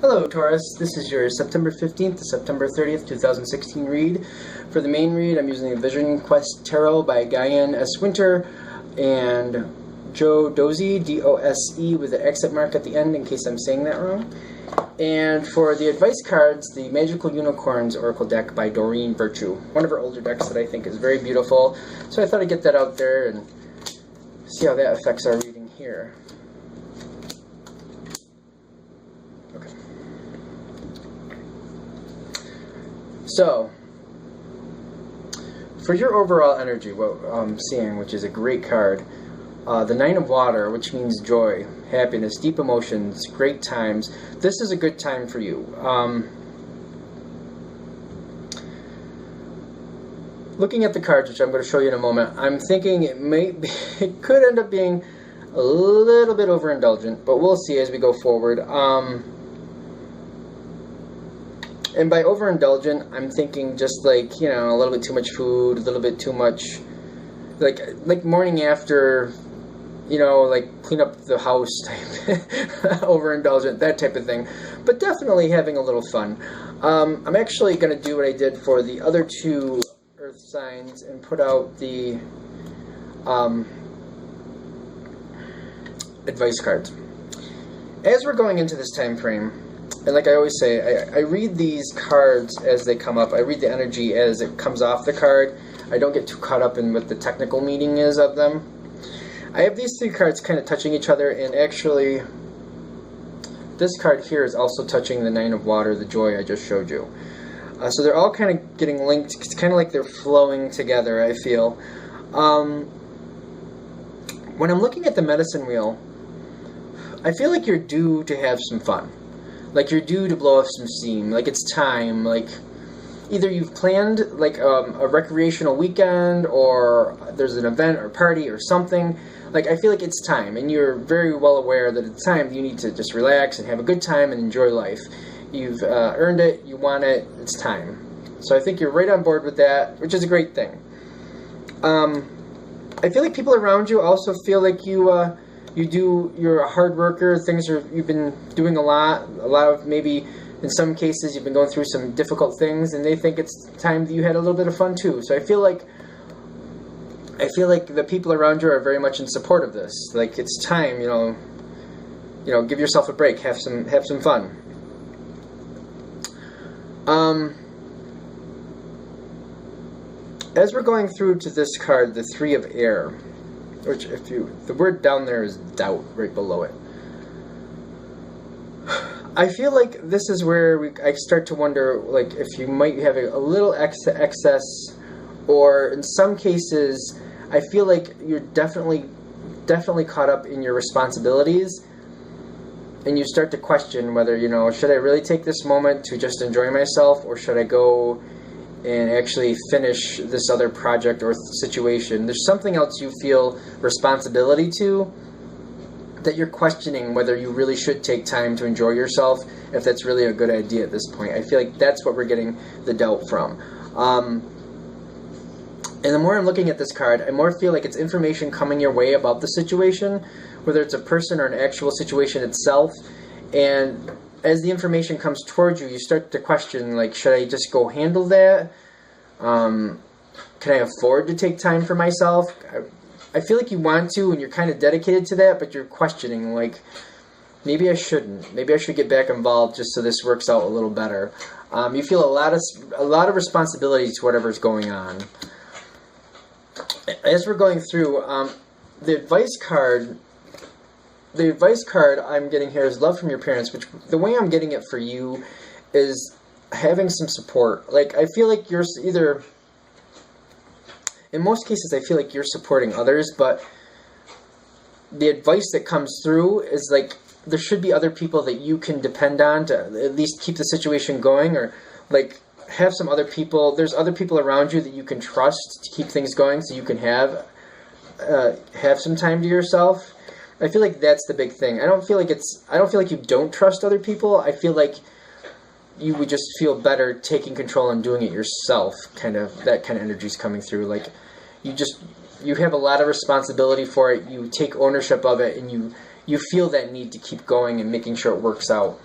Hello Taurus, this is your September 15th to September 30th, 2016 read. For the main read, I'm using the Vision Quest Tarot by Guyan S. Winter and Joe Dose, D-O-S-E, with the exit mark at the end in case I'm saying that wrong. And for the advice cards, the Magical Unicorns Oracle deck by Doreen Virtue, one of her older decks that I think is very beautiful. So I thought I'd get that out there and see how that affects our reading here. Okay. So, for your overall energy, what I'm seeing, which is a great card, the Nine of Water, which means joy, happiness, deep emotions, great times. This is a good time for you. Looking at the cards, which I'm going to show you in a moment, I'm thinking it could end up being a little bit overindulgent, but we'll see as we go forward. And by overindulgent, I'm thinking just like, you know, a little bit too much food, a little bit too much, like morning after, you know, like clean up the house type, overindulgent, that type of thing. But definitely having a little fun. I'm actually going to do what I did for the other two earth signs and put out the advice cards. As we're going into this time frame, and like I always say, I read these cards as they come up. I read the energy as it comes off the card. I don't get too caught up in what the technical meaning is of them. I have these three cards kind of touching each other, and actually this card here is also touching the Nine of Water, the joy I just showed you. So they're all kind of getting linked. It's kind of like they're flowing together, I feel. When I'm looking at the medicine wheel, I feel like you're due to have some fun. Like you're due to blow off some steam. Like it's time. Like either you've planned like a recreational weekend, or there's an event or party or something. Like I feel like it's time, and you're very well aware that it's time you need to just relax and have a good time and enjoy life. You've earned it. You want it. It's time. So I think you're right on board with that, which is a great thing. I feel like people around you also feel like you're a hard worker. You've been doing a lot of, maybe in some cases you've been going through some difficult things, and they think it's time that you had a little bit of fun too. So I feel like the people around you are very much in support of this. Like it's time, you know, give yourself a break, have some fun. As we're going through to this card, the Three of Air, which the word down there is doubt, right below it. I feel like this is where I start to wonder, like, if you might have a little excess, or in some cases, I feel like you're definitely caught up in your responsibilities, and you start to question whether, you know, should I really take this moment to just enjoy myself, or should I go and actually finish this other project or situation. There's something else you feel responsibility to, that you're questioning whether you really should take time to enjoy yourself, if that's really a good idea at this point. I feel like that's what we're getting the doubt from. And the more I'm looking at this card, I more feel like it's information coming your way about the situation, whether it's a person or an actual situation itself. And as the information comes towards you, you start to question, like, should I just go handle that? Can I afford to take time for myself? I feel like you want to, and you're kind of dedicated to that, but you're questioning, like, maybe I shouldn't. Maybe I should get back involved just so this works out a little better. You feel a lot of responsibility to whatever's going on. As we're going through, the advice card I'm getting here is love from your parents, which the way I'm getting it for you is having some support. Like, I feel like you're either, in most cases, I feel like you're supporting others, but the advice that comes through is like, there should be other people that you can depend on to at least keep the situation going, or like have some other people. There's other people around you that you can trust to keep things going, so you can have some time to yourself. I feel like that's the big thing. I don't feel like you don't trust other people. I feel like you would just feel better taking control and doing it yourself. That kind of energy is coming through. Like you have a lot of responsibility for it. You take ownership of it, and you feel that need to keep going and making sure it works out.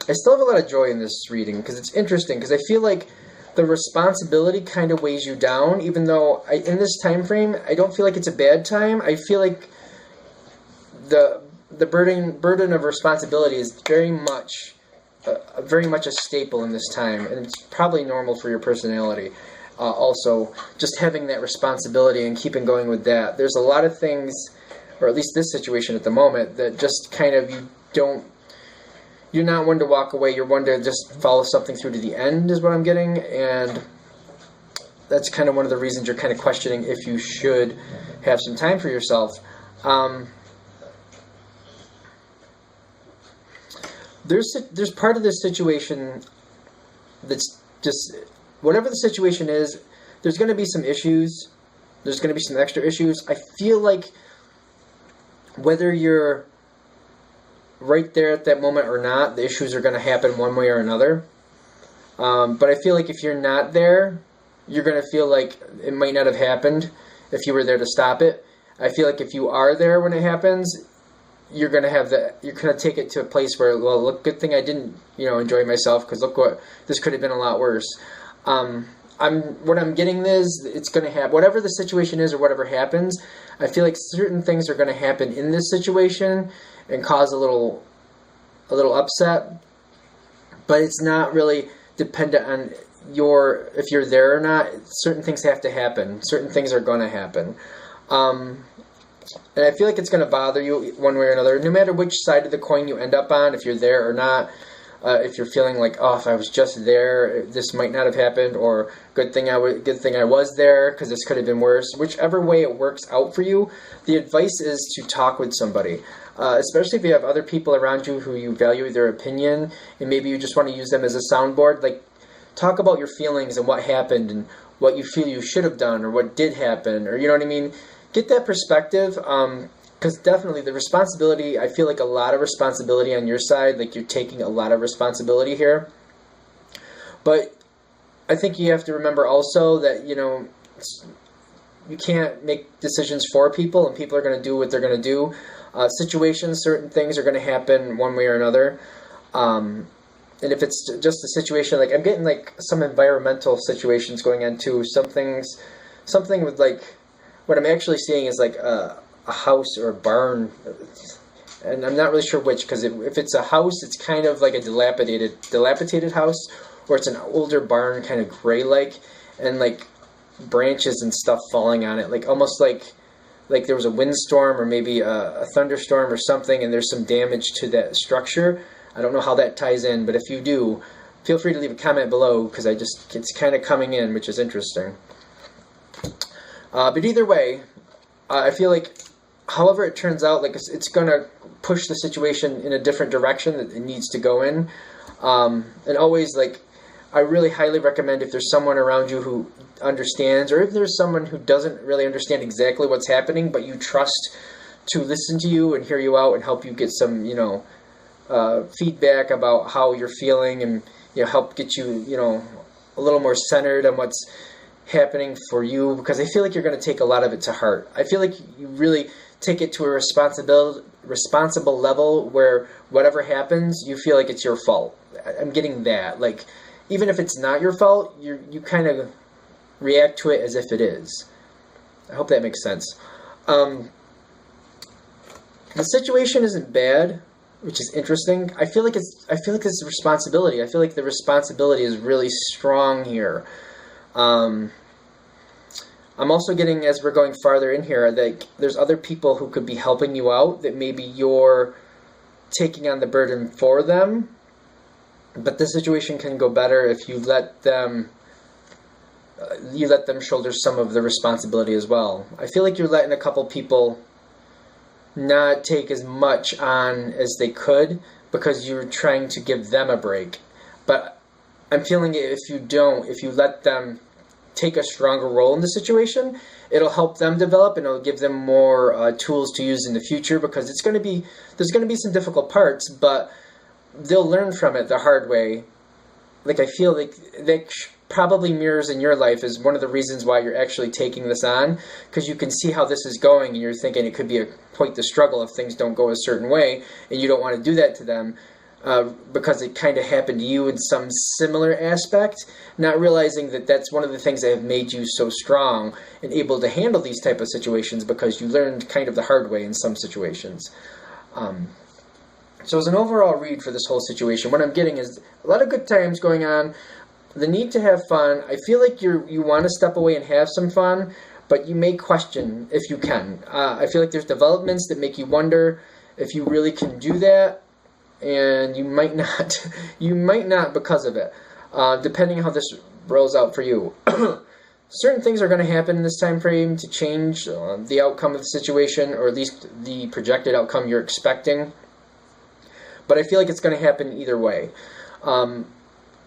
I still have a lot of joy in this reading because it's interesting, because I feel like the responsibility kind of weighs you down, even though in this time frame, I don't feel like it's a bad time. I feel like the burden of responsibility is very much a staple in this time, and it's probably normal for your personality. Also, just having that responsibility and keeping going with that. There's a lot of things, or at least this situation at the moment, that just kind of you're not one to walk away, you're one to just follow something through to the end, is what I'm getting, and that's kind of one of the reasons you're kind of questioning if you should have some time for yourself. There's part of this situation that's just, whatever the situation is, there's going to be some issues, there's going to be some extra issues. I feel like whether you're right there at that moment or not, the issues are going to happen one way or another. But I feel like if you're not there, you're going to feel like it might not have happened if you were there to stop it. I feel like if you are there when it happens, you're going to take it to a place where, well, look, good thing I didn't, enjoy myself, because look what, this could have been a lot worse. What I'm getting is, it's going to happen, whatever the situation is or whatever happens, I feel like certain things are going to happen in this situation and cause a little upset, but it's not really dependent on if you're there or not. Certain things have to happen. Certain things are going to happen. And I feel like it's going to bother you one way or another, no matter which side of the coin you end up on, if you're there or not. If you're feeling like, oh, if I was just there, this might not have happened, or good thing I was there, because this could have been worse. Whichever way it works out for you, the advice is to talk with somebody, especially if you have other people around you who you value their opinion, and maybe you just want to use them as a soundboard. Like, talk about your feelings and what happened and what you feel you should have done or what did happen, or you know what I mean. Get that perspective. Because definitely the responsibility, I feel like a lot of responsibility on your side, like you're taking a lot of responsibility here. But I think you have to remember also that, you can't make decisions for people, and people are going to do what they're going to do. Situations, certain things are going to happen one way or another. And if it's just a situation, like I'm getting like some environmental situations going on too. Something with like, what I'm actually seeing is like a house or a barn, and I'm not really sure which, because if it's a house, it's kind of like a dilapidated house, or it's an older barn, kind of gray-like, and like branches and stuff falling on it, like almost like there was a windstorm or maybe a thunderstorm or something, and there's some damage to that structure. I don't know how that ties in, but if you do, feel free to leave a comment below, because it's kind of coming in, which is interesting. But either way, I feel like however it turns out, like it's going to push the situation in a different direction that it needs to go in. And always, like, I really highly recommend, if there's someone around you who understands, or if there's someone who doesn't really understand exactly what's happening, but you trust to listen to you and hear you out and help you get some, feedback about how you're feeling, and, help get you, a little more centered on what's happening for you, because I feel like you're going to take a lot of it to heart. I feel like you really take it to a responsible level where whatever happens, you feel like it's your fault. I'm getting that. Like, even if it's not your fault, you kind of react to it as if it is. I hope that makes sense. The situation isn't bad, which is interesting. I feel like it's responsibility. I feel like the responsibility is really strong here. I'm also getting, as we're going farther in here, that there's other people who could be helping you out, that maybe you're taking on the burden for them, but the situation can go better if you let them shoulder some of the responsibility as well. I feel like you're letting a couple people not take as much on as they could, because you're trying to give them a break. But I'm feeling if you let them take a stronger role in the situation, it'll help them develop, and it'll give them more tools to use in the future, because there's going to be some difficult parts, but they'll learn from it the hard way. Like, I feel like that probably mirrors in your life as one of the reasons why you're actually taking this on, because you can see how this is going, and you're thinking it could be a point to struggle if things don't go a certain way, and you don't want to do that to them. because it kind of happened to you in some similar aspect, not realizing that that's one of the things that have made you so strong and able to handle these type of situations, because you learned kind of the hard way in some situations. So as an overall read for this whole situation, what I'm getting is a lot of good times going on, the need to have fun. I feel like you want to step away and have some fun, but you may question if you can. I feel like there's developments that make you wonder if you really can do that, and you might not. You might not because of it, depending on how this rolls out for you. Certain things are going to happen in this time frame to change the outcome of the situation, or at least the projected outcome you're expecting. But I feel like it's going to happen either way.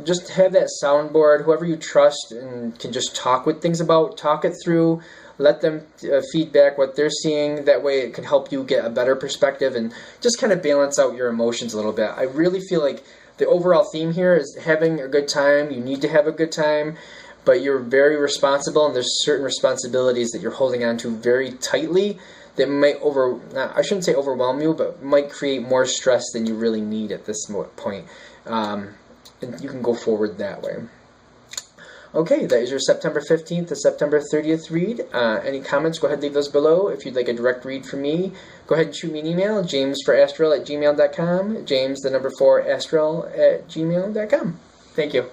Just have that soundboard, whoever you trust and can just talk with things about, talk it through, let them feedback what they're seeing. That way it can help you get a better perspective and just kind of balance out your emotions a little bit. I really feel like the overall theme here is having a good time. You need to have a good time, but you're very responsible, and there's certain responsibilities that you're holding on to very tightly that might I shouldn't say overwhelm you, but might create more stress than you really need at this point. And you can go forward that way. Okay, that is your September 15th to September 30th read. Any comments, go ahead and leave those below. If you'd like a direct read from me, go ahead and shoot me an email, jamesforastral@gmail.com, james4astral@gmail.com. Thank you.